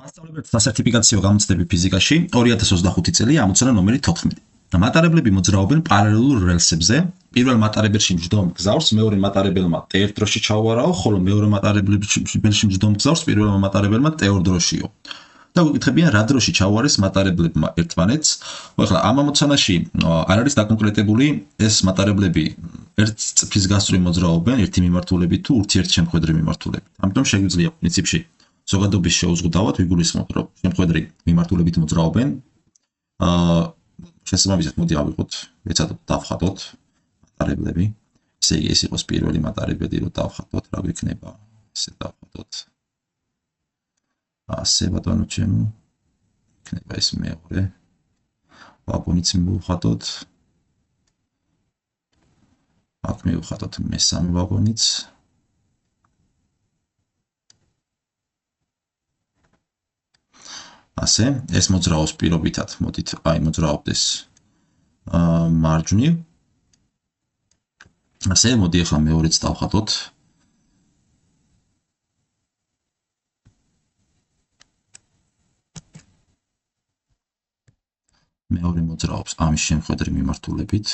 მასწავლებელთა სასერტიფიკაციო გამოცდები ფიზიკაში 2025 წელი ამოცანა ნომერი 14. მატარებლები მოძრაობენ პარალელურ რელსებზე. პირველ მატარებელში მჯდომ გზავრს მეორე მატარებელმა t1 დროში ჩაუვარაო, ხოლო მეორე მატარებელში მჯდომ გზავრს პირველმა მატარებელმა t2 დროშიო. და გეკითხებიან რა დროში ჩაუვარეს მატარებლებმა ერთმანეთს. ახლა ამ ამოცანაში არ არის დაკონკრეტებული ეს მატარებლები ერთ წფის გასწვრივ მოძრაობენ ერთი მიმართულებით თუ ურთიერთშემხვედრი მიმართულებით. ამიტომ შეგვიძლია პრინციპში ზოგადობის შეუზღუდავად ვიგულისხმოთ, რომ შემხედრი მიმართულებით მოძრაობენ. შესაბამისად, მოდი ავიღოთ, ეცადოთ დავხატოთ მატარებლები. ესე იგი, ეს იყოს პირველი მატარებელი, რომ დავხატოთ, რა გვექნება? ესე დავხატოთ. ასე ბატონო ჩემო. იქნება ეს მეორე. ვაგონიც მივხატოთ. აქ მივხატოთ მესამე ვაგონიც. ასე, ეს მოძრაობს პირობითად, მოდით, აი მოძრაობდეს მარჯვნივ. ასე, მოდი ახლა მეორეც დავხატოთ. მეორე მოძრაობს ამის შემხედრი მიმართულებით.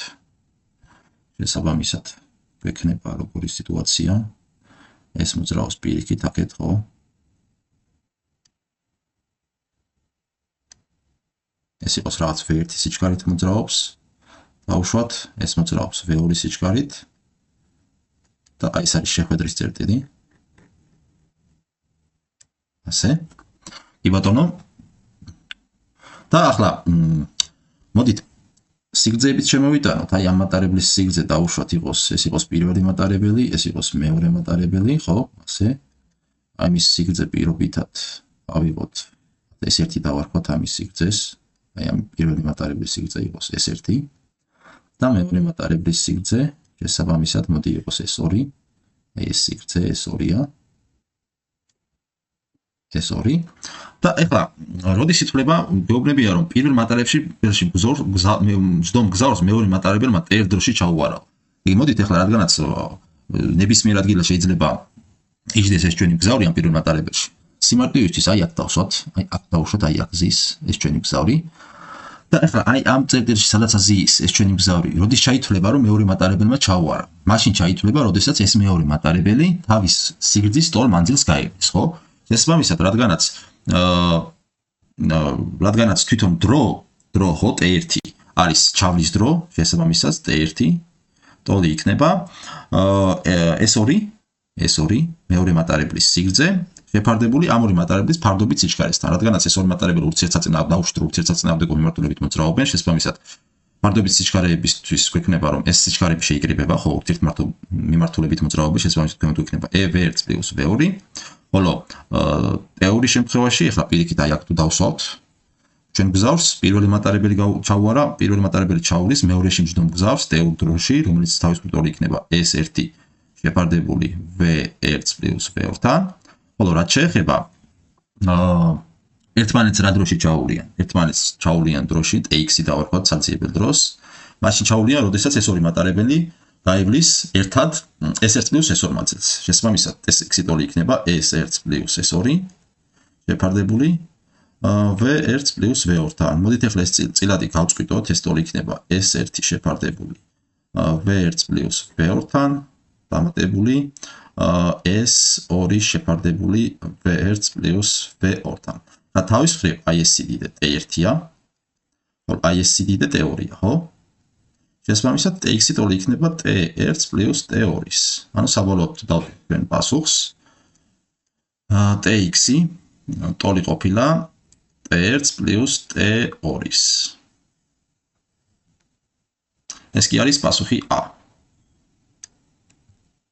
შესაბამისად, გვექნება როგორი სიტუაცია. ეს მოძრაობს პირიქით, აქეთ ხო? ეს იყოს რაღაც V1 სიჩქარით მოძრაობს. დავუშვათ, ეს მოძრაობს V2 სიჩქარით. და აი ეს არის შეხვედრის წერტილი. ასე. კი ბატონო. და ახლა მოდით სიგრძეებით შემოვიტანოთ. აი ამ მატარებლის სიგრძე დავუშვათ იყოს, ეს იყოს პირველი მატარებელი, ეს იყოს მეორე მატარებელი, ხო? ასე. აი მის სიგრძე პირობითად ავიღოთ. ეს ერთი დავარქვათ ამის სიგრძეს. აი ამ პირველი მატარებლის სიგრძე იყოს S1 და მეორე მატარებლის სიგრძე შესაბამისად მოდი იყოს S2. აი ეს სიგრძე S2-ია. S2. და ეხლა როდის ითვლება, გეუბნებია რომ პირველ მატარებელში მჯდომ გზავრს მეორე მატარებელმა t1 დროში ჩაუვარაო. იგი მოდით ეხლა რადგანაც ნებისმიერ ადგილას შეიძლება იჯდეს ეს ჩვენი გზავრი ამ პირველ მატარებელში. სიმარტივისთვის აი აქ დავსვათ, აი აქ დავუშვათ, აი აქ ზის ეს ჩვენი გზავრი. და ახლა აი ამ წერტილში სადაც ზის ეს ჩვენი გზავრი, როდის ჩაითვლება რომ მეორე მატარებელმა ჩაუვარა? მაშინ ჩაითვლება, როდესაც ეს მეორე მატარებელი თავის სიგრძის ტოლ მანძილს გაივლის, ხო? შესაბამისად, რადგანაც თვითონ დრო ხო t1 არის ჩავლის დრო, შესაბამისად t1 ტოლი იქნება S2 მეორე მატარებლის სიგრძე შეფარდებული ამ ორი მატარებლის ფარდობით სიჩქარესთან. რადგანაც ეს ორი მატარებელი ურთიერთსაწინააღმდეგო მიმართულებით მოძრაობენ, შესაბამისად, ფარდობით სიჩქარეებისთვის გვექნება, რომ ეს სიჩქარეები შეიკრიბება, ხო, ურთიერთმიმართულებით მოძრაობენ, შესაბამისად, გვექნება E1 + V2, ხოლო t2 შემთხვევაში, ახლა პირიქით აი აქ თუ დავსვავთ, ჩვენ გზავრს პირველი მატარებელი ჩაუვარა, პირველი მატარებელი ჩაუვლის მეორეში მჯდომ გზავრს t2 დროში, რომელიც თავის ტოლი იქნება S1 შეფარდებული V1 + V2-თან. ხოლო რაც შეეხება ერთმანეთს რა დროში ჩაუვლიან? ერთმანეთს ჩაუვლიან დროში tx-ი დავარქვათ საძიებელ დროს. მაშინ ჩაუვლიან, როდესაც ეს ორი მატარებელი გაივლის ერთად S1 + S2 მანძილს. შესაბამისად, tx-ი ტოლი იქნება S1 + S2 შეფარდებული V1 + V2-თან. მოდით ახლა ეს წილადი გავწყვიტოთ, ეს ტოლი იქნება S1 შეფარდებული V1 + V2-თან დამატებული S2 შეფარდებული V1 + V2-თან. და თავის მხრივ აი ეს სიდიდე t1-ია, ხოლო აი ეს სიდიდე t2-ია, ხო? შესაბამისად, tx-ი ტოლი იქნება t1 + t2-ის. ანუ საბოლოოდ დავდგენ პასუხს. tx-ი ტოლი ყოფილა t1 + t2-ის. ეს კი არის პასუხი A.